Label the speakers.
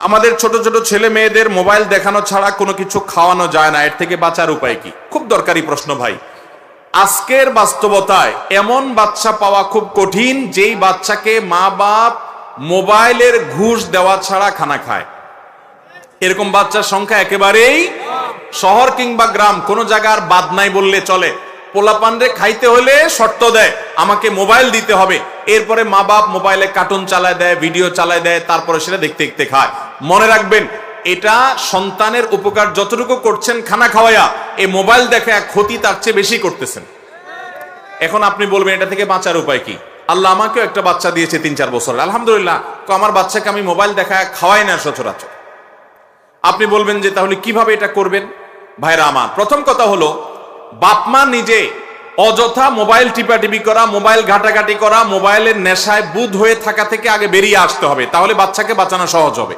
Speaker 1: আমাদের ছোট ছোট ছেলে মেয়েদের মোবাইল দেখানো ছাড়া কোনো কিছু খাওয়ানো যায় না, এর থেকে বাঁচার উপায় কি? খুব দরকারি প্রশ্ন ভাই। আজকের বাস্তবতায় এমন বাচ্চা পাওয়া খুব কঠিন যেই বাচ্চাকে মা বাপ মোবাইলের ঘুষ দেওয়া ছাড়া খানা খায়। এরকম বাচ্চার সংখ্যা একেবারেই শহর কিংবা গ্রাম কোনো জায়গার বাদ নাই বললে চলে। পোলাপানরে খাইতে হলে শর্ত দেয়, আমাকে মোবাইল দিতে হবে। এরপরে মা বাপ মোবাইলে কার্টুন চালায় দেয়, ভিডিও চালায় দেয়, তারপরে সেটা দেখতে দেখতে খায়। মনে রাখবেন, এটা সন্তানের উপকার যতটুকু করছেন খানা খাওয়াইয়া, এই মোবাইল দেখা ক্ষতি তার চেয়ে বেশি করতেছেন। এখন আপনি বলবেন এটা থেকে বাঁচার উপায় কি? আল্লাহ আমাকেও একটা বাচ্চা দিয়েছে 3-4 বছর, আলহামদুলিল্লাহ। আমার বাচ্চাকে আমি মোবাইল দেখা খাওয়াই না সচরাচর। আপনি বলবেন যে তাহলে কিভাবে এটা করবেন? ভাইরা আমার, প্রথম কথা হলো, বাপমা নিজে অযথা মোবাইল টিপাটিপি করা, মোবাইল ঘাটাঘাটি করা, মোবাইলের নেশায় বুঁদ হয়ে থাকা থেকে আগে বেরিয়ে আসতে হবে, তাহলে বাচ্চাকে বাঁচানো সহজ হবে।